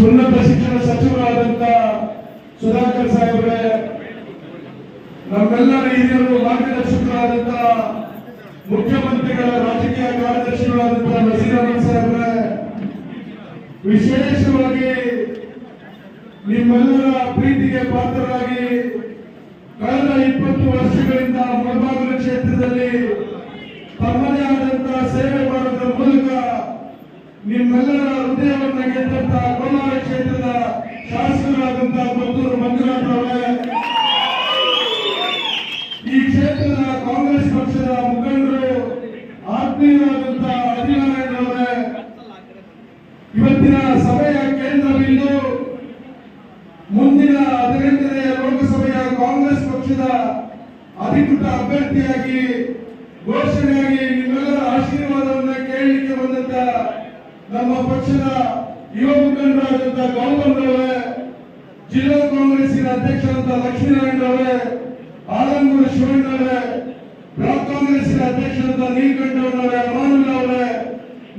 ಉನ್ನತ ಶಿಕ್ಷಣ ಸಚಿವರಾದಂತ ಸುಧಾಕರ್ ಸಾಹೇಬ್ರೆ, ನಮ್ಮೆಲ್ಲರ ಹಿರಿಯರು ಮಾರ್ಗದರ್ಶಕರಾದಂತ ಮುಖ್ಯಮಂತ್ರಿಗಳ ರಾಜಕೀಯ ಕಾರ್ಯದರ್ಶಿಗಳಾದಂತಹ ನಸೀರ್ ಅಹಮದ್ ಸಾಹೇಬ್ರೆ, ವಿಶೇಷವಾಗಿ ನಿಮ್ಮೆಲ್ಲರ ಪ್ರೀತಿಗೆ ಪಾತ್ರರಾಗಿ ಕಳೆದ 20 ವರ್ಷಗಳಿಂದ ಮುಳಬಾಗಿಲು ಕ್ಷೇತ್ರದಲ್ಲಿ ತಮ್ಮದೇ ಆದಂತಹ ಸೇವೆ ಮಾಡೋದ್ರ ಮೂಲಕ ನಿಮ್ಮೆಲ್ಲರ ಹೃದಯವನ್ನು ಗೆದ್ದಂತಹ ಕೋಲಾರ ಕ್ಷೇತ್ರದ ಶಾಸಕರಾದಂತಹ ಕೊತ್ತೂರು ಮಂಜುನಾಥ್ ಅವರೇ, ಈ ಕ್ಷೇತ್ರದ ಕಾಂಗ್ರೆಸ್ ಪಕ್ಷದ ಮುಖಂಡರು ಆತ್ಮೀಯರಾದಂತಹ ಹರಿನಾರಾಯಣ ಅವರೇ, ಇವತ್ತಿನ ಸಭೆಯ ಕೇಂದ್ರ ಬಿಂದು ಮುಂದಿನ 18ನೇ ಲೋಕಸಭೆಯ ಕಾಂಗ್ರೆಸ್ ಪಕ್ಷದ ಅಧಿಕೃತ ಅಭ್ಯರ್ಥಿಯಾಗಿ ಘೋಷಣೆಯಾಗಿ ನಿಮ್ಮೆಲ್ಲರ ಆಶೀರ್ವಾದವನ್ನು ಕೇಳಲಿಕ್ಕೆ ಬಂದಂತ ನಮ್ಮ ಪಕ್ಷದ ಯುವ ಮುಖಂಡರಾದಂತಹ ಗೌತಮ್ ಅವರೇ, ಜಿಲ್ಲಾ ಕಾಂಗ್ರೆಸ್ಸಿನ ಅಧ್ಯಕ್ಷರಾದ ಲಕ್ಷ್ಮೀನಾರಾಯಣ ಅವರೇ, ಆಲಂಗೂರು ಶಿವಣ್ಣ ಅವರೇ, ಬ್ಲಾಕ್ ಕಾಂಗ್ರೆಸ್ಸಿನ ಅಧ್ಯಕ್ಷರಾದ ನೀಲಕಂಠವರವರೇ, ಅಮಾನುಲ್ಲ ಅವರೇ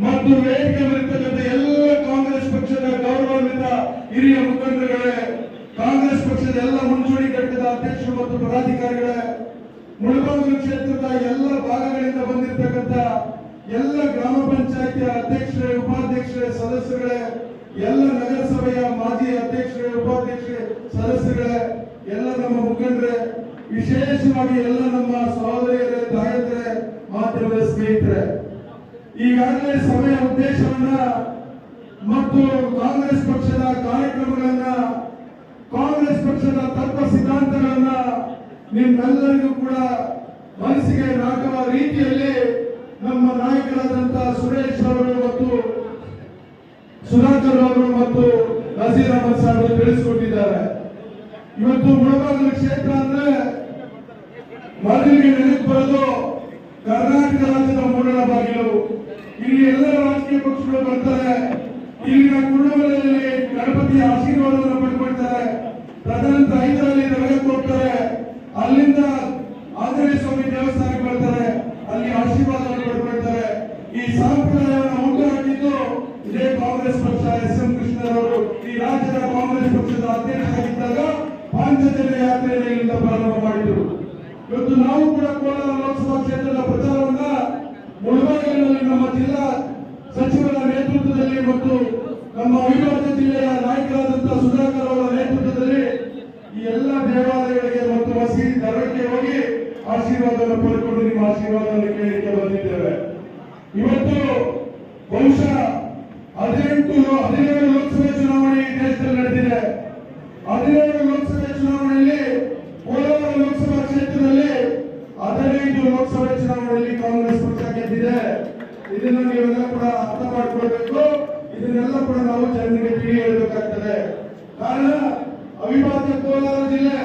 ಮತ್ತು ವೇದಿಕೆ ಬರ್ತಕ್ಕಂಥ ಎಲ್ಲ ಕಾಂಗ್ರೆಸ್ ಪಕ್ಷದ ಗೌರವಾನ್ವಿತ ಹಿರಿಯ ಮುಖಂಡರುಗಳೇ, ಕಾಂಗ್ರೆಸ್ ಪಕ್ಷದ ಎಲ್ಲ ಮುಂಚೂಣಿ ಘಟಕದ ಅಧ್ಯಕ್ಷರು ಮತ್ತು ಪದಾಧಿಕಾರಿಗಳೇ, ಮುಳಬಾಗಿಲು ಕ್ಷೇತ್ರದ ಎಲ್ಲ ಭಾಗಗಳಿಂದ ಬಂದಿರತಕ್ಕಂಥ ಎಲ್ಲ ಗ್ರಾಮ ಪಂಚಾಯತಿಯ ಅಧ್ಯಕ್ಷರೇ, ಉಪಾಧ್ಯಕ್ಷರೇ, ಸದಸ್ಯರುಗಳೇ, ಎಲ್ಲ ನಗರಸಭೆಯ ಮಾಜಿ ಅಧ್ಯಕ್ಷರೇ, ಉಪಾಧ್ಯಕ್ಷರೇ, ಸದಸ್ಯರುಗಳೇ, ಎಲ್ಲ ನಮ್ಮ ಮುಖಂಡರೇ, ವಿಶೇಷವಾಗಿ ಎಲ್ಲ ನಮ್ಮ ಸಹೋದರಿಯರೇ, ತಾಯಂದಿರೇ, ಮಾಧ್ಯಮದ ಸ್ನೇಹಿತರೆ, ಈಗಾಗಲೇ ಸಭೆಯ ಉದ್ದೇಶವನ್ನ ಮತ್ತು ಕಾಂಗ್ರೆಸ್ ಪಕ್ಷದ ಕಾರ್ಯಕ್ರಮಗಳನ್ನ, ಕಾಂಗ್ರೆಸ್ ಪಕ್ಷದ ತತ್ವ ಸಿದ್ಧಾಂತಗಳನ್ನ ನಿಮ್ಮೆಲ್ಲರಿಗೂ ಕೂಡ ಮನಸ್ಸಿಗೆ ನಾಟುವ ರೀತಿಯಲ್ಲಿ ನಮ್ಮ ನಾಯಕರಾದಂತಹ ಸುರೇಶ್ ಅವರು ಮತ್ತು ಸುಧಾಕರ್ ಅವರು ಮತ್ತು ನಸೀರ್ ಅಹಮದ್ ಸಾಹೇಬರು ತಿಳಿಸಿಕೊಟ್ಟಿದ್ದಾರೆ. ಇವತ್ತು ಮುಳಬಾಗಿಲು ಕ್ಷೇತ್ರ ಅಂದ್ರೆ ಮೊದಲಿಗೆ ನೆನಪು ಬರೋದು ಕರ್ನಾಟಕ ರಾಜ್ಯದ ಮೂಡಲ ಬಾಗಿಲು. ಇಲ್ಲಿ ಎಲ್ಲ ರಾಜಕೀಯ ಪಕ್ಷಗಳು ಬರ್ತಾರೆ. ಇಲ್ಲಿನ ಕುರುಡುಮಲೆಯಲ್ಲಿ ಗಣಪತಿಯ ಆಶೀರ್ವಾದವನ್ನು ಪಡ್ಕೊಳ್ತಾರೆ. ತದನಂತರ 5ರಲ್ಲಿ ನಗರಕ್ಕೆ ಹೋಗ್ತಾರೆ. ಅಲ್ಲಿಂದ ಆಂಜನೇಯ ಸ್ವಾಮಿ ದೇವಸ್ಥಾನಕ್ಕೆ ಬರ್ತಾರೆ. ಅಲ್ಲಿ ಆಶೀರ್ವಾದವನ್ನು ಪಡ್ಕೊಳ್ತಾರೆ. ಈ ಸಂಪ್ರದಾಯವನ್ನು ಹುಟ್ಟುಹಾಕಿದ್ದು ಇದೇ ಕಾಂಗ್ರೆಸ್ ಪಕ್ಷ. ಎಸ್.ಎಂ. ಕೃಷ್ಣರವರು ಈ ರಾಜ್ಯದ ಕಾಂಗ್ರೆಸ್ ಪಕ್ಷದ ಅಧ್ಯಕ್ಷರಾಗಿದ್ದಾಗ ಪಾಂಚಜನ್ಯ ಯಾತ್ರೆಯನ್ನು ಇಲ್ಲಿಂದ ಪ್ರಾರಂಭ ಮಾಡಿದರು. ಇವತ್ತು ನಾವು ಕೂಡ ಕೋಲಾರ ಲೋಕಸಭಾ ಕ್ಷೇತ್ರದ ಪ್ರಚಾರವನ್ನ ಮುಳಬಾಗಿಲಿನಲ್ಲಿ ನಮ್ಮ ಜಿಲ್ಲಾ ಸಚಿವರ ನೇತೃತ್ವದಲ್ಲಿ ಮತ್ತು ನಮ್ಮ ಅವಿಭಾಜ್ಯ ಜಿಲ್ಲೆಯ ನಾಯಕರಾದಂತಹ ಸುಧಾಕರ್ ಅವರ ನೇತೃತ್ವದಲ್ಲಿ ಈ ಎಲ್ಲ ದೇವಾಲಯಗಳಿಗೆ ಮತ್ತು ಮಸೀದಿ ದರ್ಗಾಕ್ಕೆ ಹೋಗಿ ಆಶೀರ್ವಾದವನ್ನು ಪಡೆದುಕೊಂಡು ನಿಮ್ಮ ಆಶೀರ್ವಾದವನ್ನು ಕೇಳಲಿಕ್ಕೆ ಬಂದಿದ್ದೇವೆ. ಇವತ್ತು ಬಹುಶಃ 17 ಲೋಕಸಭೆ ಚುನಾವಣೆ ಈ ದೇಶದಲ್ಲಿ ನಡೆದಿದೆ. 17 ಲೋಕಸಭೆ ಚುನಾವಣೆಯಲ್ಲಿ ಕೋಲಾರ ಲೋಕಸಭಾ ಕ್ಷೇತ್ರದಲ್ಲಿ 15 ಲೋಕಸಭೆ ಚುನಾವಣೆಯಲ್ಲಿ ಕಾಂಗ್ರೆಸ್ ಪಕ್ಷ ಗೆದ್ದಿದೆ. ಇದನ್ನು ನೀವೆಲ್ಲ ಕೂಡ ಅರ್ಥ ಮಾಡಿಕೊಳ್ಬೇಕು. ಇದನ್ನೆಲ್ಲ ಕೂಡ ನಾವು ಜನರಿಗೆ ತಿಳಿ ಹೇಳಬೇಕಾಗ್ತದೆ. ಕಾರಣ ಅವಿಭಾಜ್ಯ ಕೋಲಾರ ಜಿಲ್ಲೆ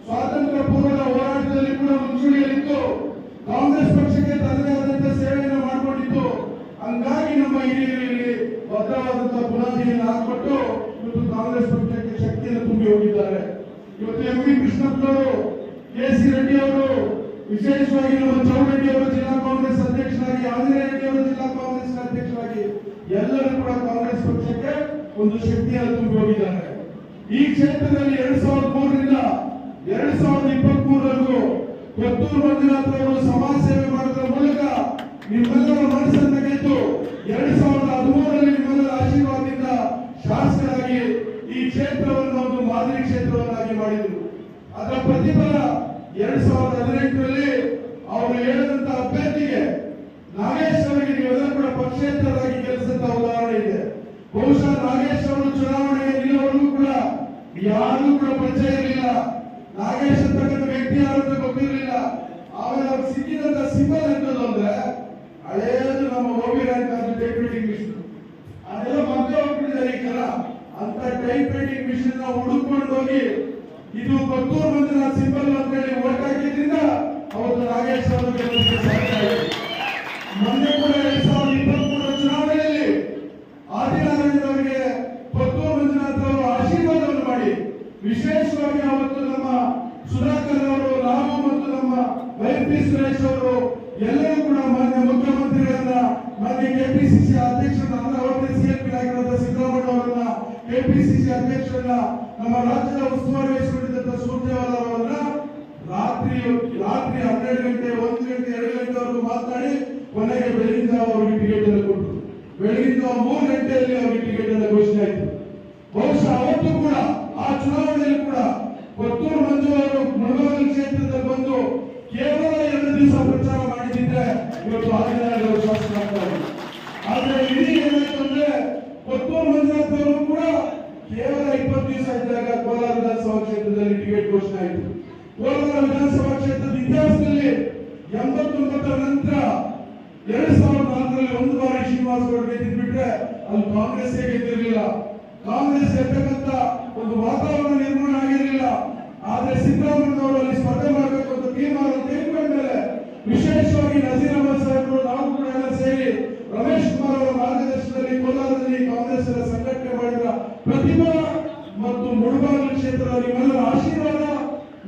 ಸ್ವಾತಂತ್ರ್ಯ ಪೂರ್ವದ ಹೋರಾಟದಲ್ಲಿ ಕೂಡ ಮುಂಚೂಣಿಯಲ್ಲಿತ್ತು. ಕಾಂಗ್ರೆಸ್ ಪಕ್ಷಕ್ಕೆ ತನ್ನದೇ ಆದಂತಹ ಸೇವೆಯನ್ನು ಮಾಡಿಕೊಂಡಿತ್ತು. ಹಂಗಾಗಿ ನಮ್ಮ ಹಿರಿಯರಲ್ಲಿ ಭದ್ರವಾದಂತಹ ಬುನಾದಿಯನ್ನು ಹಾಕಿಕೊಟ್ಟು ಇವತ್ತು ಕಾಂಗ್ರೆಸ್ ಪಕ್ಷಕ್ಕೆ ಶಕ್ತಿಯನ್ನು ತುಂಬಿ ಹೋಗಿದ್ದಾರೆ. ಇವತ್ತು ಎಂ.ವಿ. ಕೃಷ್ಣಪ್ಪನವರು, ಕೆ.ಸಿ. ರೆಡ್ಡಿ ಅವರು, ವಿಶೇಷವಾಗಿ ನಮ್ಮ ಚೌಡರೆಡ್ಡಿ ಅವರು ಜಿಲ್ಲಾ ಕಾಂಗ್ರೆಸ್ ಅಧ್ಯಕ್ಷರಾಗಿ, ಆಂಜನೇಯ ರೆಡ್ಡಿ ಅವರು ಜಿಲ್ಲಾ ಕಾಂಗ್ರೆಸ್ ಅಧ್ಯಕ್ಷರಾಗಿ ಎಲ್ಲರೂ ಕೂಡ ಕಾಂಗ್ರೆಸ್ ಪಕ್ಷಕ್ಕೆ ಒಂದು ಶಕ್ತಿಯನ್ನು ತುಂಬಿ ಹೋಗಿದ್ದಾರೆ. ಈ ಕ್ಷೇತ್ರದಲ್ಲಿ 2003ರಿಂದ 2023ವರೆಗೂ ಕೊತ್ತೂರು ಮಂಜುನಾಥ್ ಅವರು ಸಮಾಜ ಸೇವೆ ಮಾಡೋದ್ರ ಮೂಲಕ ನಿಮ್ಮೆಲ್ಲರ ಮನಸ್ಸನ್ನು ಗೆದ್ದು 2013ರಲ್ಲಿ ನಿಮ್ಮೆಲ್ಲರ ಆಶೀರ್ವಾದದಿಂದ ಶಾಸಕರಾಗಿ ಈ ಕ್ಷೇತ್ರವನ್ನು ಒಂದು ಮಾದರಿ ಕ್ಷೇತ್ರವನ್ನಾಗಿ ಮಾಡಿದರು. ಅದರ ಪ್ರತಿಫಲ 2018ರಲ್ಲಿ ಅವರು ಹೇಳಿದಂತ ಅಭ್ಯರ್ಥಿಗೆ ನಾಗೇಶ್ ಅವರಿಗೆ ನೀವೆಲ್ಲ ಕೂಡ ಪಕ್ಷೇತರರಾಗಿ ಗೆಲ್ಲಿಸಿದಂತ ಉದಾಹರಣೆ ಇದೆ. ಬಹುಶಃ ನಾಗೇಶ್ ಅವರು ಚುನಾವಣೆಗೆ ನಿಲ್ಲುವವರೆಗೂ ಕೂಡ ಯಾರೂ ಕೂಡ ಪರಿಚಯ ಇರಲಿಲ್ಲ. ನಾಗೇಶ್ ಅಂತಕ್ಕಂಥ ವ್ಯಕ್ತಿ ಯಾರು ಅಂತ ಗೊತ್ತಿರಲಿಲ್ಲ. ಆಮೇಲೆ ಅವ್ರಿಗೆ ಸಿಕ್ಕಿದಂತ ಸಿಂಬಲ್ ಎಂತದ್ದು ಅಂದ್ರೆ ಹಳೆಯದು ನಮ್ಮ ಓಬಿ ರ್ಯಾಂಕ್ ಟೈಪ್ ರೈಟಿಂಗ್ ಮಿಷನ್. ಅದೆಲ್ಲ ಮತ್ತೆ ಹೋಗ್ಬಿಟ್ಟಿದ್ದಾರೆ ಈ ಕಾಲ. ಅಂತ ಟೈಪ್ ರೈಟಿಂಗ್ ಮಿಷನ್ ಹುಡುಕೊಂಡು ಹೋಗಿ ಇದು ಕೊತ್ತೂರು ಮಂಜುನಾಥ್ ಸಿಂಬಲ್ ಅಂತ ಹೇಳಿ ಓಟ್ ಹಾಕಿದ್ರಿಂದ ಅವತ್ತು ನಾಗೇಶ್ ಅವರಿಗೆ ಸಾಧ್ಯ ಆಗಿದೆ. ಮೊನ್ನೆ ಕೂಡ 2023 ಚುನಾವಣೆಯಲ್ಲಿ ಆದಿನಾರಾಯಣ ಅವರಿಗೆ ಕೊತ್ತೂರು ಮಂಜುನಾಥ್ ಅವರು ಆಶೀರ್ವಾದವನ್ನು ಮಾಡಿ ವಿಶೇಷವಾಗಿ ಅವತ್ತು ನಮ್ಮ ಸುಧಾಕರ್ ಅವರು, ನಾವು ಮತ್ತು ನಮ್ಮ ವೈ.ಪಿ. ಸುರೇಶ್ ಅವರು ಎಲ್ಲರೂ ಕೂಡ ಮಾನ್ಯ ಮುಖ್ಯಮಂತ್ರಿಗಳನ್ನ, ಮಾನ್ಯ ಕೆಪಿಸಿಸಿ ಅಧ್ಯಕ್ಷರನ್ನ, ಅವರೇ ಸಿಎಂ ಆಗಿರುವಂತಹ ಸಿದ್ದರಾಮಯ್ಯ ಅವರನ್ನ ಕೆಪಿಸಿಸಿ ಅಧ್ಯಕ್ಷರನ್ನ ನಮ್ಮ ರಾಜ್ಯದ ಉಸ್ತುವಾರಿ ವಹಿಸಿಕೊಂಡಿದ್ದಂತ ಸುರ್ಜೇವಾಲಾ ಅವರನ್ನ ರಾತ್ರಿ 12 ಗಂಟೆ 1 ಗಂಟೆ 2 ಗಂಟೆವರೆಗೂ ಮಾತನಾಡಿ ಕೊನೆಗೆ ಬೆಳಗಿನ ಜಾವ ಅವರಿಗೆ ಟಿಕೆಟ್ ಅನ್ನು ಕೊಟ್ಟರು. ಬೆಳಗಿನ ಜಾವ 3 ಗಂಟೆಯಲ್ಲಿ ಅವರಿಗೆ ಟಿಕೆಟ್ ಅನ್ನು ಘೋಷಣೆ ಆಯಿತು. ಬಹುಶಃ ಅವತ್ತು ಕೂಡ ಆ ಚುನಾವಣೆಯಲ್ಲಿ ಕೂಡ ಕೊತ್ತೂರು ಮಂಜು ಅವರು ಮುಳಬಾಗಿಲು ಕ್ಷೇತ್ರದಲ್ಲಿ ಬಂದು ಕೇವಲ 2 ದಿವಸ ಪ್ರಚಾರ ಮಾಡಿದ್ರೆ ಇವತ್ತು ಆದಿನಾರಾಯಣ ಶಾಸಕರಾಗ್ತಾರೆ. ಆದ್ರೆ ಇಡೀ ಏನಾಯ್ತು ಅಂದ್ರೆ ಕೊತ್ತೂರು ಮಂಜುನಾಥ್ ಅವರು ಕೂಡ ಕೇವಲ 20 ದಿವಸ ಇದ್ದಾಗ ಕೋಲಾರ ವಿಧಾನಸಭಾ ಕ್ಷೇತ್ರದಲ್ಲಿ ಟಿಕೆಟ್ ಘೋಷಣೆ ಆಯಿತು. ಕೋಲಾರ ವಿಧಾನಸಭಾ ಕ್ಷೇತ್ರದ ಇತಿಹಾಸದಲ್ಲಿ 89 ನಂತರ 2004ರಲ್ಲಿ ಒಂದು ಬಾರಿ ಶ್ರೀನಿವಾಸ ಗೌಡ ಗೆದ್ದಿಟ್ಬಿಟ್ರೆ ಅಲ್ಲಿ ಕಾಂಗ್ರೆಸ್ ಗೆದ್ದಿರಲಿಲ್ಲ. ಕಾಂಗ್ರೆಸ್ ಗೆದ್ದಕ್ಕಂತ ಒಂದು ವಾತಾವರಣ ನಿರ್ಮಾಣ ಆಗಿರಲಿಲ್ಲ. ಆದ್ರೆ ಸಿದ್ದರಾಮಯ್ಯ ಅವರು ಅಲ್ಲಿ ಸ್ಪರ್ಧೆ ಮಾಡಬೇಕು ಅಂತ ತೀರ್ಮಾನ ತೆಗೆದುಕೊಂಡ ಮೇಲೆ ವಿಶೇಷವಾಗಿ ನಜೀರ್ ಅಹಮದ್ ಸಾಹೇಬರು ನಾವು ಕೂಡ ಎಲ್ಲ ಸೇರಿ ರಮೇಶ್ ಕುಮಾರ್ ಅವರ ಮಾರ್ಗದರ್ಶನದಲ್ಲಿ ಕೋಲಾರದಲ್ಲಿ ಕಾಂಗ್ರೆಸ್ ಸಂಘಟನೆ ಮಾಡಿದ ಪ್ರತಿಭಾ ಮತ್ತು ಮುಳಬಾಗಿಲು ಕ್ಷೇತ್ರದ ನಿಮ್ಮೆಲ್ಲರ ಆಶೀರ್ವಾದ,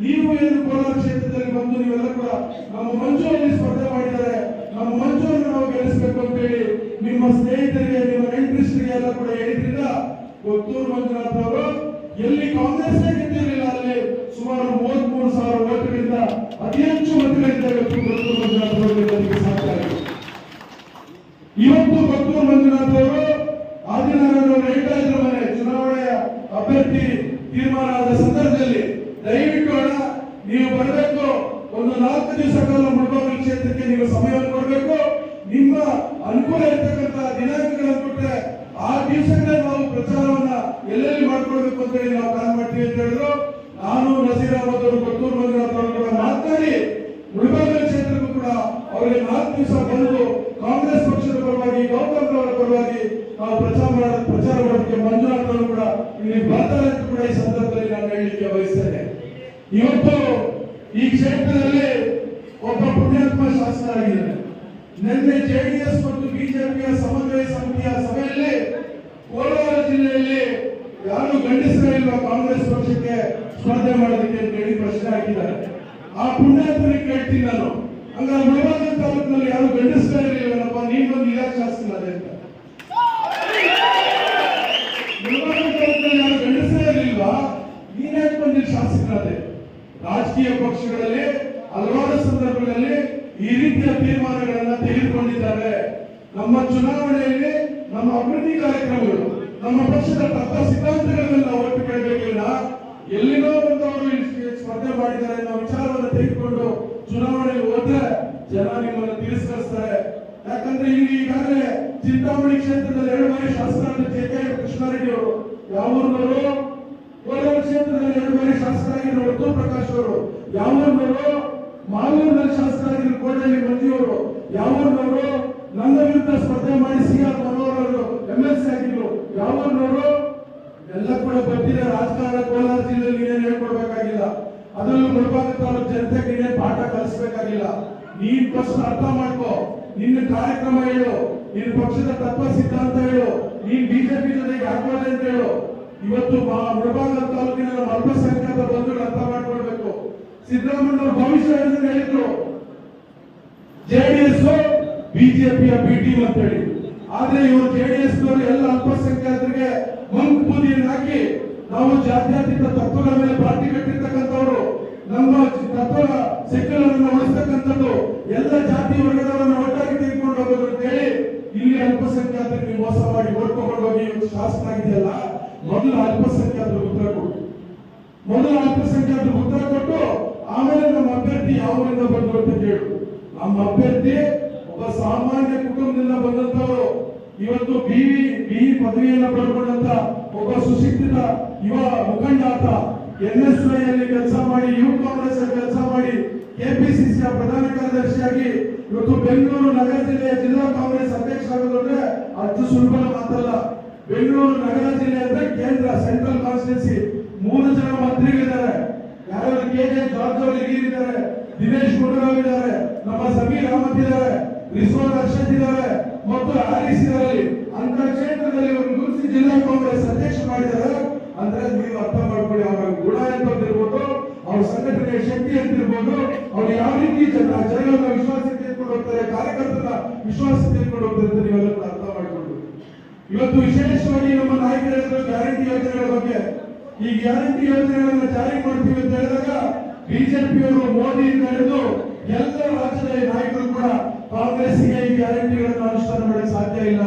ನೀವು ಏನು ಕೋಲಾರ ಕ್ಷೇತ್ರದಲ್ಲಿ ಬಂದು ನೀವೆಲ್ಲ ಕೂಡ ನಮ್ಮ ಮಂಜುವಲ್ಲಿ ಸ್ಪರ್ಧೆ ಮಾಡಿದ್ದಾರೆ, ನಮ್ಮ ಮಂಜುವನ್ನು ನಾವು ಗೆಲ್ಲಿಸಬೇಕು ಅಂತ ಹೇಳಿ ನಿಮ್ಮ ಸ್ನೇಹಿತರಿಗೆ ನಿಮ್ಮ ನೆಂಟರಿಷ್ಟರಿಗೆ ಎಲ್ಲ ಕೂಡ ಹೇಳಿದ್ರಿಂದ ಕೊತ್ತೂರು ಮಂಜುನಾಥ್ ಅವರು ಎಲ್ಲಿ ಕಾಂಗ್ರೆಸ್ ಗೆದ್ದಿರಲಿಲ್ಲ ಅಲ್ಲಿ ಸುಮಾರು 33,000 ಓಟ್ಗಳಿಂದ ಅತಿ ಹೆಚ್ಚು ಮತಗಳಿಂದ ಕೊತ್ತೂರು ಮಂಜುನಾಥ್ ಅವರು ಸಾಧ್ಯ ಆಗಿದೆ. ಇವತ್ತು ಕೊತ್ತೂರು ಮಂಜುನಾಥ್ ಅವರು ಆದಿನಾರಾಯಣ ಅವರು ಹೇಳ್ತಾ ಇದ್ರು ಮನೆ ಚುನಾವಣೆಯ ಅಭ್ಯರ್ಥಿ ತೀರ್ಮಾನ ಆದ ಸಂದರ್ಭದಲ್ಲಿ ದಯವಿಟ್ಟು ಅಣ್ಣ ನೀವು ಬರಬೇಕು, ಒಂದು 4 ದಿವಸ ಕಾಲ ಮುಳಬಾಗಿಲು ಕ್ಷೇತ್ರಕ್ಕೆ ನೀವು ಸಮಯವನ್ನು ಕೊಡಬೇಕು, ನಿಮ್ಮ ಅನುಕೂಲ ಇರ್ತಕ್ಕಂಥ ದಿನಾಂಕಗಳನ್ನು ಕೊಟ್ಟರೆ ಆ ದಿವಸಗಳೇ ನಾವು ಪ್ರಚಾರವನ್ನ ಎಲ್ಲೆಲ್ಲಿ ಮಾಡ್ಕೊಳ್ಬೇಕು ಅಂತ ಹೇಳಿ ನಾವು ಪ್ಲಾನ್ ಮಾಡ್ತೀವಿ ಅಂತ ಹೇಳಿದ್ರು. ನಾನು ನಜೀರ್ ಅಹಮದ್ ಅವರು ಕೊತ್ತೂರು ಮಂಜುನಾಥ್ ಅವರು ಕೂಡ ಮಾತನಾಡಿ ಮುಳಬಾಗಿಲು ಕ್ಷೇತ್ರಕ್ಕೂ ಕೂಡ ಅವರಿಗೆ 4 ದಿವಸ ಬಂದು ಕಾಂಗ್ರೆಸ್ ಪಕ್ಷದ ಪರವಾಗಿ ಗೌತಮ್ ಅವರ ಪರವಾಗಿ ನಾವು ಪ್ರಚಾರ ಮಾಡೋದಕ್ಕೆ ಮಂಜುನಾಥ್ ಅವರು ಕೂಡ ಇಲ್ಲಿ ಬರ್ತಾರೆ ಅಂತ ಕೂಡ ಈ ಸಂದರ್ಭದಲ್ಲಿ ನಾನು ಹೇಳಲಿಕ್ಕೆ ಬಯಸ್ತೇನೆ. ಇವತ್ತು ಈ ಕ್ಷೇತ್ರದಲ್ಲಿ ಒಬ್ಬ ಪುಣ್ಯಾತ್ಮ ಶಾಸಕರಾಗಿದ್ದಾರೆ. ನಿನ್ನೆ ಜೆಡಿಎಸ್ ಮತ್ತು ಬಿಜೆಪಿಯ ಸಮನ್ವಯ ಸಮಿತಿಯ ಸಭೆಯಲ್ಲಿ ಕೋಲಾರ ಜಿಲ್ಲೆಯಲ್ಲಿ ಯಾರು ಗಂಡಸರಿಲ್ವಾ ಕಾಂಗ್ರೆಸ್ ಪಕ್ಷಕ್ಕೆ ಸ್ಪರ್ಧೆ ಮಾಡೋದಕ್ಕೆ ಅಂತ ಹೇಳಿ ಪ್ರಶ್ನೆ ಹಾಕಿದ್ದಾರೆ. ಆ ಪುಣ್ಯಾತ್ಮನಿಗೆ ಕೇಳ್ತೀನಿ ನಾನು, ಹಂಗಾರೆ ಮುಳಬಾಗಿಲು ತಾಲೂಕಿನಲ್ಲಿ ಯಾರು ಗಂಡಸರಿಲ್ಲಪ್ಪ, ನೀನ್ ಬಂದು ಇಲಾಖೆ ಶಾಸಕರಾದೆ ಅಂತ. ಮುಳಬಾಗಿಲು ತಾಲೂಕಿನಲ್ಲಿ ಯಾರು ಗಂಡಸರಿಲ್ವಾ, ನೀನ್ ಯಾಕೆ ಬಂದು ಶಾಸಕರಾದೆ? ರಾಜಕೀಯ ಪಕ್ಷಗಳಲ್ಲಿ ಹಲವಾರು ಸಂದರ್ಭಗಳಲ್ಲಿ ಈ ರೀತಿಯ ತೀರ್ಮಾನಗಳನ್ನ ತೆಗೆದುಕೊಂಡಿದ್ದಾರೆ. ನಮ್ಮ ಚುನಾವಣೆಯಲ್ಲಿ ನಮ್ಮ ಅಭಿವೃದ್ಧಿ ಕಾರ್ಯಕ್ರಮಗಳು, ನಮ್ಮ ಪಕ್ಷದ ತತ್ವ ಸಿದ್ಧಾಂತಗಳನ್ನ ಒಟ್ಟು ಕೇಳಬೇಕಿಲ್ಲ. ಎಲ್ಲಿನೋ ಬಂದವರು ಸ್ಪರ್ಧೆ ಮಾಡಿದ್ದಾರೆ ಅನ್ನೋ ವಿಚಾರವನ್ನು ತೆಗೆದುಕೊಂಡು ಚುನಾವಣೆಗೆ ಹೋದ್ರೆ ಜನ ನಿಮ್ಮನ್ನು ತಿರಸ್ಕರಿಸ್ತಾರೆ. ಯಾಕಂದ್ರೆ ಇಲ್ಲಿ ಈಗಾಗಲೇ ಚಿಂತಾಮಣಿ ಕ್ಷೇತ್ರದಲ್ಲಿ 2 ಬಾರಿ ಶಾಸಕರಾದ ಜೆ.ಕೆ. ಕೃಷ್ಣಾರೆಡ್ಡಿ ಅವರು, ಯಾವೂರಿನವರು, ಕೋಲಾರ ಕ್ಷೇತ್ರದಲ್ಲಿ 2 ಬಾರಿ ಶಾಸಕರಾಗಿರುವ ಉತ್ತಮ್ ಪ್ರಕಾಶ್ ಅವರು, ಯಾವೂರಿನವರು, ಮಾಲೂರಿನಲ್ಲಿ ಶಾಸಕರಾಗಿರುವ ಕೋಡಳ್ಳಿ ಮಂಜುವರು, ಯಾವೂರಿನವರು, ನನ್ನ ವಿರುದ್ಧ ಸ್ಪರ್ಧೆ ಮಾಡಿ ಸಿ.ಆರ್. ಮನೋಹರ್ ಅವರು MLC ಆಗಿದ್ರು, ಯಾವೂರಿನವರು ಎಲ್ಲ ಕೂಡ ಬರ್ತಿದೆ. ರಾಜಕಾರಣ ಕೋಲಾರ ಜಿಲ್ಲೆಯಲ್ಲಿ ನೀನೇನು ಹೇಳ್ಕೊಡ್ಬೇಕಾಗಿಲ್ಲ, ಅದರಲ್ಲೂ ಮುಳಬಾಗಿಲು ತಾಲೂಕು ಜನತೆಗೆ ನೀನೇನು ಪಾಠ ಕಲಿಸಬೇಕಾಗಿಲ್ಲ. ನೀನ್ ಫಸ್ಟ್ ಅರ್ಥ ಮಾಡ್ಕೋ, ನಿನ್ನ ಕಾರ್ಯಕ್ರಮ ಹೇಳು, ನಿನ್ನ ಪಕ್ಷದ ತತ್ವ ಸಿದ್ಧಾಂತ ಹೇಳು, ನೀನ್ ಬಿಜೆಪಿ ಜೊತೆಗೆ ಹಾಕೋದೆ ಅಂತ ಹೇಳು. ಇವತ್ತು ಮುಳಬಾಗಿಲು ತಾಲೂಕಿನ ನಮ್ಮ ಅಲ್ಪಸಂಖ್ಯಾತ ಬಂಧುಗಳು ಅರ್ಥ ಮಾಡ್ಕೊಳ್ಬೇಕು. ಸಿದ್ದರಾಮಯ್ಯ ಭವಿಷ್ಯ ಹೇಳಿದ್ರು ಜೆಡಿಎಸ್ ಬಿಜೆಪಿಯ ಬಿ ಟೀಮ್ ಅಂತ ಹೇಳಿ. ಆದ್ರೆ ಇವರು ಜೆಡಿಎಸ್ ನವರು ಎಲ್ಲ ಅಲ್ಪಸಂಖ್ಯಾತರಿಗೆ ಮಂಕ್ ಬೂದಿಯನ್ನು ಹಾಕಿ ನಾವು ಜಾತ್ಯತೀತ ತತ್ವಗಳ ಮೇಲೆ ಪಾರ್ಟಿ ಕಟ್ಟಿರ್ತಕ್ಕಂಥವ್ರು, ನಮ್ಮ ತತ್ವ ಸೆಕ್ಯುಲರ್ ಅನ್ನು ಉಳಿಸ್ತಕ್ಕಂಥದ್ದು, ಎಲ್ಲ ಜಾತಿ ವರ್ಗದವರನ್ನು ಒಟ್ಟಾಗಿ ತೆಗೆದುಕೊಂಡು ಹೋಗೋದು ಅಂತ ಹೇಳಿ ಇಲ್ಲಿ ಅಲ್ಪಸಂಖ್ಯಾತರಿಗೆ ಮೋಸ ಮಾಡಿ ಓಡ್ಕೊಂಡು ಹೋಗಿ ಇವತ್ತು ಶಾಸಕರಾಗಿದೆಯಲ್ಲ. ಮೊದಲು ಅಲ್ಪಸಂಖ್ಯಾತರು ಉತ್ತರ ಕೊಟ್ಟು, ಆಮೇಲೆ ನಮ್ಮ ಅಭ್ಯರ್ಥಿ ಯಾವರಿಂದ ಬಂದ್ರು ಅಂತ ಕೇಳು. ನಮ್ಮ ಅಭ್ಯರ್ಥಿ ಒಬ್ಬ ಸಾಮಾನ್ಯ ಕುಟುಂಬದಿಂದ ಬಂದಂತವರು, ಇವತ್ತು ಬಿ ಪದವಿಯನ್ನು ಪಡೆದುಕೊಂಡಂತ ಒಬ್ಬ ಸುಶಿಕ್ಷಿತ ಯುವ ಮುಖಂಡ ಆತ. NSY ಅಲ್ಲಿ ಕೆಲಸ ಮಾಡಿ, ಯೂತ್ ಕಾಂಗ್ರೆಸ್ ಅಲ್ಲಿ ಕೆಲಸ ಮಾಡಿ, ಕೆಪಿಸಿಸಿಯ ಪ್ರಧಾನ ಕಾರ್ಯದರ್ಶಿಯಾಗಿ ಇವತ್ತು ಬೆಂಗಳೂರು ನಗರ ಜಿಲ್ಲೆಯ ಜಿಲ್ಲಾ ಕಾಂಗ್ರೆಸ್ ಅಧ್ಯಕ್ಷರಾಗೋದ್ರೆ ಅಷ್ಟು ಸುಲಭದ ಮಾತಲ್ಲ. ಬೆಂಗಳೂರು ನಗರ ಜಿಲ್ಲೆ ಅಂದ್ರೆ ಕೇಂದ್ರ ಸೆಂಟ್ರಲ್ ಕಾನ್ಸ್ಟಿಟ್ಯೂನ್ಸಿ. 3 ಜನ ಮಂತ್ರಿಗಳಿದ್ದಾರೆ. ಯಾರು KJ ಜಾರ್ಜ್ ಅವರು ಇದ್ದಾರೆ, ದಿನೇಶ್ ಗುಂಡೂರಾವ್ ಇದ್ದಾರೆ, ನಮ್ಮ ಸಮೀರ್ ಅಹಮದ್ ಇದ್ದಾರೆ, ರಿಸ್ವಾನ್ ಅರ್ಷದ್ ಇದ್ದಾರೆ ಮತ್ತು ಹರೀಶ್ ಇದ್ದಾರೆ. ಅಂತ ಕ್ಷೇತ್ರದಲ್ಲಿ ಅವರು ಗುರುಸಿ ಜಿಲ್ಲಾ ಕಾಂಗ್ರೆಸ್ ಅಧ್ಯಕ್ಷ ಮಾಡಿದ್ದಾರೆ ಅಂದ್ರೆ ನೀವು ಅರ್ಥ ಮಾಡ್ಕೊಳ್ಳಿ ಅವರ ಗುಣ ಎಂತಿರ್ಬೋದು, ಅವ್ರ ಸಂಘಟನೆಯ ಶಕ್ತಿ ಎಂತಿರ್ಬೋದು, ಅವ್ರು ಯಾವ ರೀತಿ ಜನರನ್ನ ವಿಶ್ವಾಸ ತೆಗೆದುಕೊಂಡು ಹೋಗ್ತಾರೆ, ಕಾರ್ಯಕರ್ತರ ವಿಶ್ವಾಸ ತೆಗೆದುಕೊಂಡು ಹೋಗ್ತಾರೆ ಅಂತ ನೀವೆಲ್ಲ ಅರ್ಥ ಮಾಡ್ಕೊಂಡು ಇವತ್ತು ವಿಶೇಷವಾಗಿ ನಮ್ಮ ನಾಯಕರ ಗ್ಯಾರಂಟಿ ಯೋಜನೆಗಳ ಬಗ್ಗೆ, ಈ ಗ್ಯಾರಂಟಿ ಯೋಜನೆಗಳನ್ನ ಜಾರಿ ಮಾಡ್ತೀವಿ ಅಂತ ಹೇಳಿದಾಗ ಬಿಜೆಪಿಯವರು ಮೋದಿಯಿಂದ ಹಿಡಿದು ಎಲ್ಲ ರಾಜ್ಯದ ನಾಯಕರು ಕೂಡ ಕಾಂಗ್ರೆಸ್ಗೆ ಈ ಗ್ಯಾರಂಟಿಗಳನ್ನು ಅನುಷ್ಠಾನ ಮಾಡಕ್ಕೆ ಸಾಧ್ಯ ಇಲ್ಲ,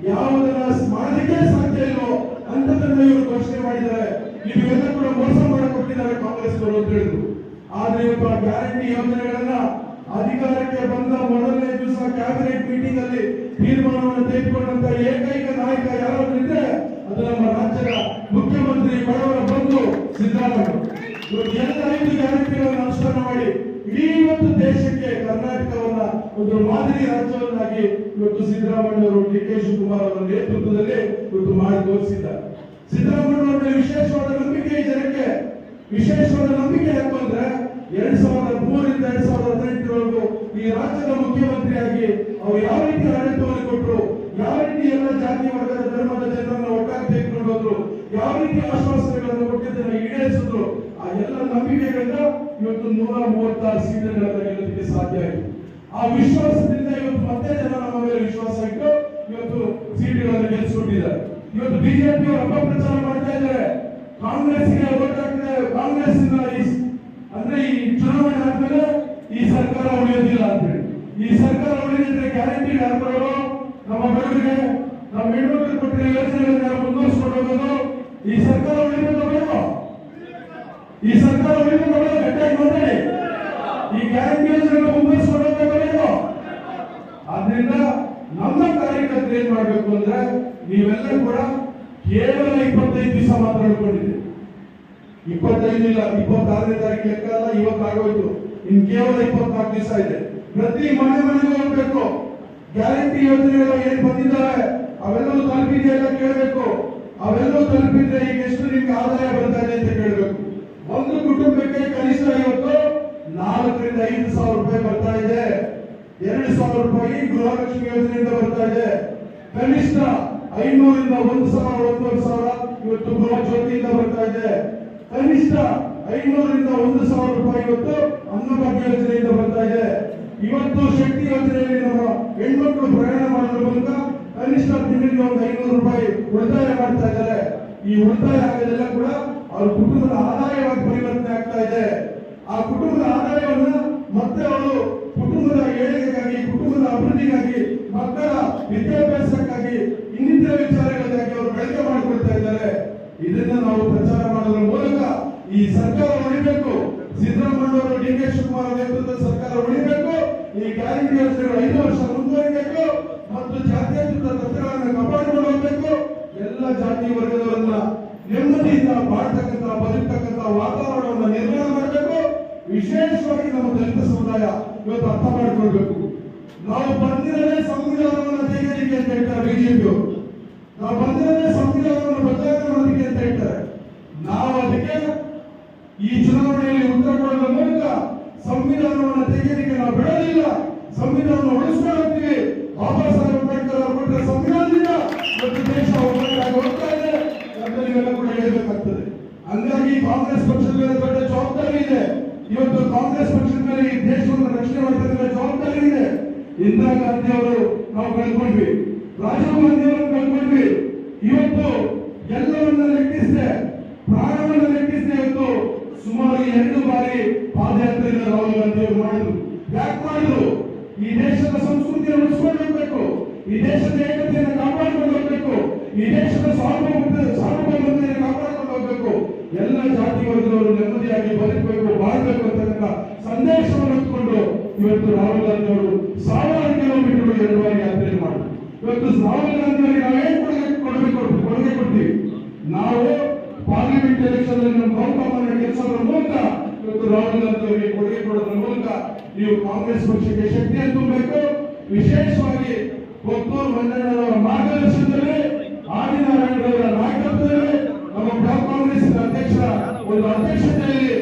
ಯಾವುದನ್ನ ಮಾಡೋದಕ್ಕೆ ಸಾಧ್ಯ ಇಲ್ಲೋ ಅಂತದನ್ನ ಇವರು ಘೋಷಣೆ ಮಾಡಿದ್ದಾರೆ. ಇವೆಲ್ಲ ಕೂಡ ಮೋಸ ಮಾಡಿಕೊಟ್ಟಿದ್ದಾರೆ ಕಾಂಗ್ರೆಸ್ ಅವರು ಅಂತ ಹೇಳಿದ್ರು. ಆದ್ರೆ ಇವತ್ತು ಆ ಗ್ಯಾರಂಟಿ ಯೋಜನೆಗಳನ್ನ ಅಧಿಕಾರಕ್ಕೆ ಬಂದ ಮೊದಲನೇ ದಿವಸ ಕ್ಯಾಬಿನೆಟ್ ಮೀಟಿಂಗ್ ಅಲ್ಲಿ ತೀರ್ಮಾನವನ್ನು ತೆಗೆದುಕೊಂಡಂತ ಏಕೈಕ ನಾಯಕ ಯಾರಾದ್ರೂ ಇದ್ರೆ ಅದು ನಮ್ಮ ರಾಜ್ಯದ ಮುಖ್ಯಮಂತ್ರಿ ಬಡವರ ಬಂಧು ಸಿದ್ದರಾಮಯ್ಯ. ಇವತ್ತು ಎಲ್ಲ 5 ಗ್ಯಾರಂಟಿಗಳನ್ನು ಅನುಷ್ಠಾನ ಮಾಡಿ ಇಡೀ ಇವತ್ತು ದೇಶಕ್ಕೆ ಕರ್ನಾಟಕವನ್ನ ಒಂದು ಮಾದರಿ ರಾಜ್ಯವನ್ನಾಗಿ ಇವತ್ತು ಸಿದ್ದರಾಮಯ್ಯ ಅವರು, ಡಿ ಕೆ ಶಿವಕುಮಾರ್ ಅವರ ನೇತೃತ್ವದಲ್ಲಿ ಇವತ್ತು ಮಾಡಿ ತೋರಿಸಿದ್ದಾರೆ. ಸಿದ್ದರಾಮಯ್ಯ ಅವರ ವಿಶೇಷವಾದ ನಂಬಿಕೆ ಈ ಜನಕ್ಕೆ, ವಿಶೇಷವಾದ ನಂಬಿಕೆ ಯಾಕೆ ಅಂದ್ರೆ 2003ರಿಂದ 2018ರವರೆಗೂ ಈ ರಾಜ್ಯದ ಮುಖ್ಯಮಂತ್ರಿಯಾಗಿ ಅವರು ಯಾವ ರೀತಿ ಆಡಳಿತವನ್ನು ಕೊಟ್ಟರು, ಯಾವ ರೀತಿ ಎಲ್ಲ ಜಾತಿ ವರ್ಗದ ಧರ್ಮದ ಜನರನ್ನು ಒಟ್ಟಾಗಿ ತೆಗೆದುಕೊಂಡು ಹೋದ್ರು, ಯಾವ ರೀತಿ ಆಶ್ವಾಸನೆಗಳನ್ನು ಕೊಟ್ಟಿದ್ದನ್ನು ಈಡೇರಿಸಿದ್ರು, ಆ ಎಲ್ಲ ನಂಬಿಕೆಗಳಿಂದ ಇವತ್ತು 136 ಸೀಟುಗಳನ್ನು ಗೆಲ್ಲೋದಕ್ಕೆ ಸಾಧ್ಯ ಆಯಿತು. ಆ ವಿಶ್ವಾಸದಿಂದ ಇವತ್ತು ಮತ್ತೆ ಜನ ನಮ್ಮ ಮೇಲೆ ವಿಶ್ವಾಸ ಇಟ್ಟು ಇವತ್ತು ಸೀಟುಗಳನ್ನು ಗೆಲ್ಲಿಸಿಕೊಂಡಿದ್ದಾರೆ. ಇವತ್ತು ಬಿಜೆಪಿ ಅಪಪ್ರಚಾರ ಮಾಡ್ತಾ ಇದ್ದಾರೆ, ಕಾಂಗ್ರೆಸ್ಗೆ ವೋಟ್ ಹಾಕಿದ್ದಾರೆ, ಕಾಂಗ್ರೆಸ್ ಅಂದ್ರೆ ಈ ಚುನಾವಣೆ ಆದ್ಮೇಲೆ ಈ ಸರ್ಕಾರ ಉಳಿಯೋದಿಲ್ಲ ಅಂತೇಳಿ. ಈ ಸರ್ಕಾರ ಉಳಿದಿದ್ರೆ ಗ್ಯಾರಂಟಿ ಯಾರು ಬರೋರು, ನಮ್ಮ ಬಡವರಿಗೆ, ನಮ್ಮ ಹೆಣ್ಮಕ್ಳು ಕೊಟ್ಟಿರೋ ಯೋಜನೆಗಳನ್ನ ಮುಂದುವರಿಸಿಕೊಂಡು ಹೋಗೋದು. ಈ ಸರ್ಕಾರ ಉಳಿಬೇಕು ಬೇಕೋ, ಈ ಸರ್ಕಾರ ಉಳಿಬೇಕು ಬೇಡ, ಗಟ್ಟಿಯಾಗಿ ಮಾತಾಡಿ. ಈ ಗ್ಯಾರಂಟಿ ಯೋಜನೆಗಳನ್ನ ಮುಂದುವರಿಸಿಕೊಂಡು ಹೋಗ್ಬೇಕು ಬೇಕೋ. ಆದ್ರಿಂದ ನಮ್ಮ ಕಾರ್ಯಕರ್ತರು ಏನ್ ಮಾಡ್ಬೇಕು ಅಂದ್ರೆ, ನೀವೆಲ್ಲ ಕೂಡ ಕೇವಲ 25 ದಿವಸ ಮಾತ್ರ ಉಳ್ಕೊಂಡಿದೆ. 25 ಇಲ್ಲ, 26ನೇ ತಾರೀಕು ಲೆಕ್ಕ ಅಲ್ಲ, ಇವತ್ತು ಆಗೋಯ್ತು. ಇನ್ ಕೇವಲ 24 ದಿವಸ ಇದೆ. ಪ್ರತಿ ಮನೆಗೂ ಹೋಗ್ಬೇಕು. ಗ್ಯಾರಂಟಿ ಯೋಜನೆಗಳು ಏನ್ ಬಂದಿದ್ದಾವೆ ಅವೆಲ್ಲವೂ ತಲುಪಿದೆಯಾ ಎಲ್ಲ ಕೇಳಬೇಕು. ಅವೆಲ್ಲವೂ ತಲುಪಿದ್ರೆ ಈಗ ಎಷ್ಟು ನಿಮ್ಗೆ ಆದಾಯ ಬರ್ತಾ ಇದೆ ಅಂತ ಕೇಳಬೇಕು. ಒಂದು ಕುಟುಂಬಕ್ಕೆ ಕನಿಷ್ಠ ಇವತ್ತು 4ರಿಂದ 5 ಸಾವಿರ ರೂಪಾಯಿ ಬರ್ತಾ ಇದೆ. 2,000 ರೂಪಾಯಿ ಗೃಹಲಕ್ಷ್ಮಿ ಯೋಜನೆಯಿಂದ ಬರ್ತಾ ಇದೆ. ಕನಿಷ್ಠ 500ರಿಂದ 1,000, 1,500 ಇವತ್ತು ಗೃಹ ಜ್ಯೋತಿಯಿಂದ ಬರ್ತಾ ಇದೆ. ಕನಿಷ್ಠ 500ರಿಂದ 1,000 ರೂಪಾಯಿ ಇವತ್ತು ಅನ್ನಭಾಗ್ಯ ಯೋಜನೆಯಿಂದ ಬರ್ತಾ ಇದೆ. ಇವತ್ತು ಶಕ್ತಿ ಯೋಜನೆಯಲ್ಲಿ ನಮ್ಮ ಹೆಣ್ಮಕ್ಳು ಪ್ರಯಾಣ ಮಾಡೋದ್ರ ಮೂಲಕ ಕನಿಷ್ಠ ತಿಂಗಳಿಗೆ ಒಂದು 500 ರೂಪಾಯಿ ಉಳಿತಾಯ ಮಾಡ್ತಾ ಇದ್ದಾರೆ. ಈ ಉಳಿತಾಯ ಆಗೋದೆಲ್ಲ ಕೂಡ ಅವ್ರ ಕುಟುಂಬದ ಆದಾಯವಾಗಿ ಪರಿವರ್ತನೆ ಆಗ್ತಾ ಇದೆ. ಆ ಕುಟುಂಬದ ಆದಾಯವನ್ನ ಮತ್ತೆ ಅವರು ಕುಟುಂಬದ ಏಳಿಗೆಗಾಗಿ, ಕುಟುಂಬದ ಅಭಿವೃದ್ಧಿಗಾಗಿ, ಮಕ್ಕಳ ವಿದ್ಯಾಭ್ಯಾಸಕ್ಕಾಗಿ, ಇನ್ನಿತರ ವಿಚಾರಗಳಿಗಾಗಿ ಅವರು ಬಳಕೆ ಮಾಡಿಕೊಳ್ತಾ ಇದ್ದಾರೆ. ಇದನ್ನ ನಾವು ಪ್ರಚಾರ ಮಾಡೋದ್ರ ಮೂಲಕ ಈ ಸರ್ಕಾರ ಉಳಿಬೇಕು. ಸಿದ್ದರಾಮಯ್ಯ ಅವರು, ಡಿ ಕೆ ಶಿವಕುಮಾರ್ ನೇತೃತ್ವದ ಸರ್ಕಾರ ಉಳಿಬೇಕು. ಈ ಗ್ಯಾರಂಟಿ ಯೋಜನೆಗಳು 5 ವರ್ಷ ಮುಂದುವರಿಬೇಕು ಮತ್ತು ಜಾತ್ಯತೀತ ತತ್ವಗಳನ್ನು ಕಾಪಾಡಿಕೊಂಡು ಹೋಗಬೇಕು. ಎಲ್ಲ ಜಾತಿ ವರ್ಗದವರನ್ನ ನೆಮ್ಮದಿಯಿಂದ ಬಾಳ್ತಕ್ಕಂಥ, ಬದುಕತಕ್ಕಂಥ ವಾತಾವರಣವನ್ನು ನಿರ್ಮಾಣ ಮಾಡಬೇಕು. ವಿಶೇಷವಾಗಿ ನಮ್ಮ ದಲಿತ ಸಮುದಾಯ ಇವತ್ತು ಅರ್ಥ ಮಾಡಿಕೊಳ್ಬೇಕು. ನಾವು ಬಂದಿರಲೇ ಸಂವಿಧಾನವನ್ನು ತೆಗೆಯಲಿಕ್ಕೆ ಅಂತ ಹೇಳ್ತಾರೆ ಬಿಜೆಪಿಯವರು. ನಾವು ಬಂದಿರಲೇ ಸಂವಿಧಾನವನ್ನು ಬದಲಾವಣೆ ಮಾಡೋದಕ್ಕೆ ಅಂತ ಹೇಳ್ತಾರೆ. ನಾವು ಅದಕ್ಕೆ ಈ ಚುನಾವಣೆಯಲ್ಲಿ ಉತ್ತರ ಕೊಡೋದ್ರ ಮೂಲಕ ಸಂವಿಧಾನವನ್ನು ತೆಗೆಯಲಿಕ್ಕೆ ನಾವು ಬಿಡೋದಿಲ್ಲ. ಸಂವಿಧಾನವನ್ನು ಉಳಿಸ್ಕೊಂಡು ಹೋಗ್ತೀವಿ. ಬಾಬಾ ಸಾಹೇಬ್ ಅಂಬೇಡ್ಕರ್ ಅವರು ಕೊಟ್ಟರೆ ಸಂವಿಧಾನದಿಂದ ಇವತ್ತು ದೇಶ ಒಗ್ಗಟ್ಟಾಗಿ ಹೋಗ್ತಾ ಇದೆ ಅಂತ ನೀವೆಲ್ಲ ಕೂಡ ಹೇಳಬೇಕಾಗ್ತದೆ. ಹಂಗಾಗಿ ಕಾಂಗ್ರೆಸ್ ಪಕ್ಷದ ಮೇಲೆ ದೊಡ್ಡ ಜವಾಬ್ದಾರಿ ಇದೆ. ಇವತ್ತು ಕಾಂಗ್ರೆಸ್ ಪಕ್ಷದ ಮೇಲೆ ಈ ದೇಶವನ್ನು ರಕ್ಷಣೆ ಮಾಡತಕ್ಕಂಥ ಜವಾಬ್ದಾರಿ ಇದೆ. ಇಂದಿರಾ ಗಾಂಧಿ ಅವರು ನಾವು ಕಳ್ಕೊಂಡ್ವಿ, ರಾಜೀವ್ ಗಾಂಧಿ ಅವರು ಕಳ್ಕೊಂಡ್ವಿ. ಇವತ್ತು ಎಲ್ಲವನ್ನ ಲೆಕ್ಕಿಸಿದೆ, ಪ್ರಾಣವನ್ನು ಲೆಕ್ಕಿಸಿದೆ. ಇವತ್ತು ಸುಮಾರು 2 ಬಾರಿ ಪಾದಯಾತ್ರೆಯನ್ನು ರಾಹುಲ್ ಗಾಂಧಿ ಅವರು ಮಾಡಿದ್ರು. ಯಾಕೆ ಮಾಡಿದ್ರು? ಈ ದೇಶದ ಸಂಸ್ಕೃತಿಯನ್ನು ಉಳಿಸ್ಕೊಂಡು ಹೋಗ್ಬೇಕು, ಈ ದೇಶದ ಏಕತೆಯನ್ನು ಕಾಪಾಡಿಕೊಂಡು ಹೋಗ್ಬೇಕು, ಈ ದೇಶದ ಸಾರ್ವಭೌಮತೆಯನ್ನು ಕಾಪಾಡಿಕೊಂಡು ಹೋಗ್ಬೇಕು. ಎಲ್ಲ ಜಾತಿ ವರ್ಗದವರು ನೆಮ್ಮದಿಯಾಗಿ ಬದುಕಬೇಕು, ಬಾಳ್ಬೇಕು ಅಂತಕ್ಕಂಥ ಸಂದೇಶವನ್ನು ಇಟ್ಕೊಂಡು ಇವತ್ತು ರಾಹುಲ್ ಗಾಂಧಿ ಅವರು 1000 ಕಿಲೋಮೀಟರ್ 2 ಬಾರಿ ಯಾತ್ರೆ ಮಾಡಿದ್ರು. ಇವತ್ತು ರಾಹುಲ್ ಗಾಂಧಿ ಅವರಿಗೆ ನಾವೇನ್ ಕೊಡುಗೆ ಕೊಡ್ತೀವಿ? ನಾವು ಪಾರ್ಲಿಮೆಂಟ್ ಎಲೆಕ್ಷನ್ ನಮ್ಮ ಬಹುಮತವನ್ನು ಗೆಲ್ಲಿಸೋದ್ರ ಮೂಲಕ ಇವತ್ತು ರಾಹುಲ್ ಗಾಂಧಿ ಅವರಿಗೆ ಕೊಡುಗೆ ಕೊಡೋದ್ರ ಮೂಲಕ ನೀವು ಕಾಂಗ್ರೆಸ್ ಪಕ್ಷಕ್ಕೆ ಶಕ್ತಿಯನ್ನು ತುಂಬಬೇಕು. ವಿಶೇಷವಾಗಿ ಕೊತ್ತೂರು ಮಂಜಣ್ಣನವರ ಮಾರ್ಗದರ್ಶನದಲ್ಲಿ, ಆದಿನಾರಾಯಣರವರ ನಾಯಕತ್ವದಲ್ಲಿ, ನಮ್ಮ ಬ್ಲಾಕ್ ಕಾಂಗ್ರೆಸ್ ಅಧ್ಯಕ್ಷರ ಒಂದು ಅಧ್ಯಕ್ಷತೆಯಲ್ಲಿ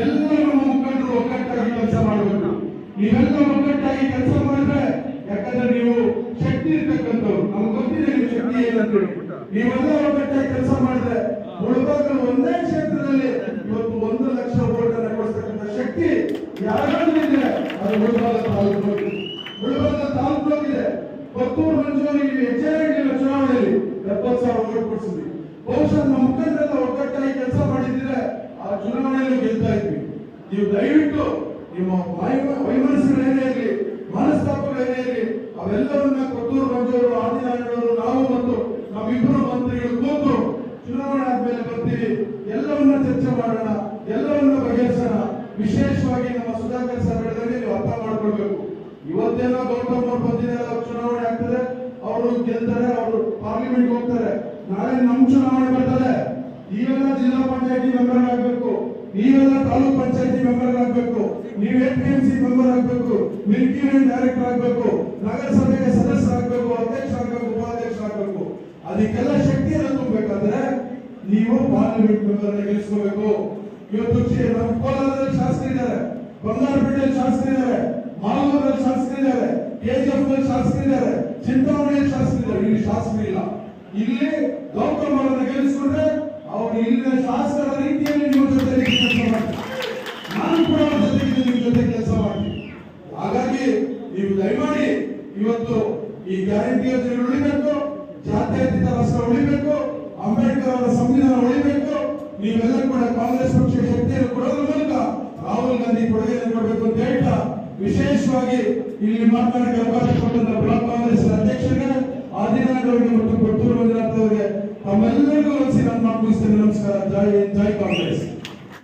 ಎಲ್ಲ ನಮ್ಮ ಮುಖಂಡರು ಒಗ್ಗಟ್ಟಾಗಿ ಕೆಲಸ ಮಾಡಬೇಕು. ನೀವೆಲ್ಲ ಒಗ್ಗಟ್ಟಾಗಿ ಕೆಲಸ ಮಾಡಿದ್ರೆ, ಯಾಕಂದ್ರೆ ನೀವು ಶಕ್ತಿ ಇರ್ತಕ್ಕಂಥವ್ರು, ನಮ್ಗೆ ಗೊತ್ತಿದೆ ನಿಮ್ಮ ಶಕ್ತಿ ಏನಂತೇಳಿ. ನೀವೆಲ್ಲ ಒಗ್ಗಟ್ಟಾಗಿ ಕೆಲಸ ಮಾಡಿದ್ರೆ ಮುಳಬಾಗಿಲು ಒಂದೇ ಕ್ಷೇತ್ರದಲ್ಲಿ ಇವತ್ತು 1 ಲಕ್ಷ ವೋಟ್ ಅನ್ನು ಕೊಡಿಸ್ತಕ್ಕಂಥ ಶಕ್ತಿ ಯಾರಾದ್ರೂ ಇದ್ರೆ ಅದು ಮುಳಬಾಗಿಲು ತಾಲೂಕು. ಮುಳಬಾಗಿಲು ತಾಲೂಕು ಇದೆ. ಕೊತ್ತೂರು ಮಂಜೂರು ಇಲ್ಲಿ ಹೆಚ್ಚಾಗಿಲ್ಲ ಚುನಾವಣೆಯಲ್ಲಿ. ಮುಖಂಡರೆಲ್ಲ ಒಗ್ಗಟ್ಟಾಗಿ ಕೆಲಸ ಮಾಡಿದ್ರೆ ಆ ಚುನಾವಣೆಯಲ್ಲಿ ಗೆಲ್ತಾ ಇದ್ವಿ. ನೀವು ದಯವಿಟ್ಟು ನಿಮ್ಮ ವೈಮನಸ್ಸುಗಳೇನೇ ಇರಲಿ, ಮನಸ್ತಾಪಗಳೇನೇ ಇರಲಿ, ಅವೆಲ್ಲವನ್ನ ಕೊಟ್ಟೂರು ಮಂಜೂರು, ಆದಿನಾರಾಯಣವರು, ನಾವು ಮತ್ತು ನಮ್ಮಿಬ್ಬರು ಮಂತ್ರಿಗಳು ಕೂತು ಚುನಾವಣೆ ಆದ್ಮೇಲೆ ಬರ್ತೀವಿ, ಎಲ್ಲವನ್ನ ಚರ್ಚೆ ಮಾಡೋಣ, ಎಲ್ಲವನ್ನ ಬಗೆಹರಿಸೋಣ. ವಿಶೇಷವಾಗಿ ನಮ್ಮ ಸುಧಾಕರ್ ಸರ್ ಹೇಳಿದ್ರೆ ನೀವು ಅರ್ಥ ಮಾಡ್ಕೊಳ್ಬೇಕು. ಇವತ್ತೇನೋ ಗೌತಮ್ ಅವ್ರು ಬಂದಿದ್ದಾರೆ, ಅವ್ರು ಚುನಾವಣೆ ಆಗ್ತದೆ, ಅವರು ಗೆಲ್ತಾರೆ, ಅವರು ಪಾರ್ಲಿಮೆಂಟ್ ಹೋಗ್ತಾರೆ. ನಾಳೆ ನಮ್ ಚುನಾವಣೆ ಬರ್ತದೆ. ನೀವೆಲ್ಲ ಜಿಲ್ಲಾ ಪಂಚಾಯತಿ ಮೆಂಬರ್ ಆಗ್ಬೇಕು, ನೀವೆಲ್ಲ ತಾಲೂಕ್ ಪಂಚಾಯತಿ ಮೆಂಬರ್ ಆಗ್ಬೇಕು, ನೀವು APMC ಮೆಂಬರ್ ಆಗ್ಬೇಕು, ಮಿಲ್ಕಿ ವೇ ಡೈರೆಕ್ಟರ್ ಆಗ್ಬೇಕು, ನಗರಸಭೆಗೆ ಸದಸ್ಯರಾಗಬೇಕು, ಅಧ್ಯಕ್ಷರಾಗಬೇಕು, ಉಪಾಧ್ಯಕ್ಷರಾಗಬೇಕು. ಅದಕ್ಕೆಲ್ಲ ಶಕ್ತಿಯನ್ನು ತುಂಬಬೇಕಾದ್ರೆ ನೀವು ಪಾರ್ಲಿಮೆಂಟ್ ಮೆಂಬರ್ ಗೆಲ್ಲಿಸ್ಕೋಬೇಕು. ಇವತ್ತು ನಮ್ಮ ಕೋಲಾರದಲ್ಲಿ ಶಾಸಕರಿದ್ದಾರೆ, ಬಂಗಾರಪೇಟೆಯಲ್ಲಿ ಶಾಸಕರಿದ್ದಾರೆ, ಮಾಲೂರಲ್ಲಿ ಶಾಸಕರಿದ್ದಾರೆ, KGF ನಲ್ಲಿ ಶಾಸಕರಿದ್ದಾರೆ, ಚಿಂತಾಮಣಿಯಲ್ಲಿ ಶಾಸಕರಿದ್ದಾರೆ. ಇಲ್ಲಿ ಶಾಸಕರಿಲ್ಲ. ಇಲ್ಲಿ ಗೌತಮ್ ಅವರನ್ನು ಗೆಲ್ಲಿಸಿಕೊಂಡ್ರೆ ಅವರು ಇಲ್ಲಿನ ಶಾಸಕರ ರೀತಿಯಲ್ಲಿ ನಿಮ್ಮ ಜೊತೆ ಕೆಲಸ ಮಾಡ್ತಾರೆ, ನಾನು ಕೂಡ ಅವರ ಜೊತೆಗೆ ನಿಮ್ಮ ಜೊತೆ ಕೆಲಸ ಮಾಡ್ತೀನಿ. ಹಾಗಾಗಿ ನೀವು ದಯಮಾಡಿ ಇವತ್ತು ಈ ಗ್ಯಾರಂಟಿ ಯೋಜನೆ ಉಳಿಬೇಕು, ಜಾತ್ಯತೀತ ರಾಷ್ಟ್ರ ಉಳಿಬೇಕು, ಅಂಬೇಡ್ಕರ್ ಅವರ ಸಂವಿಧಾನ ಉಳಿಬೇಕು. ನೀವೆಲ್ಲ ಕೂಡ ಕಾಂಗ್ರೆಸ್ ಪಕ್ಷ ಶಕ್ತಿಯನ್ನು ಕೊಡೋದ್ರ ಮೂಲಕ ರಾಹುಲ್ ಗಾಂಧಿ ಕೊಡುಗೆಯನ್ನು ಕೊಡಬೇಕು ಅಂತ ಹೇಳ್ತಾ ವಿಶೇಷವಾಗಿ ಇಲ್ಲಿ ಮಾತನಾಡಕ್ಕೆ ಅವಕಾಶ ಕೊಟ್ಟು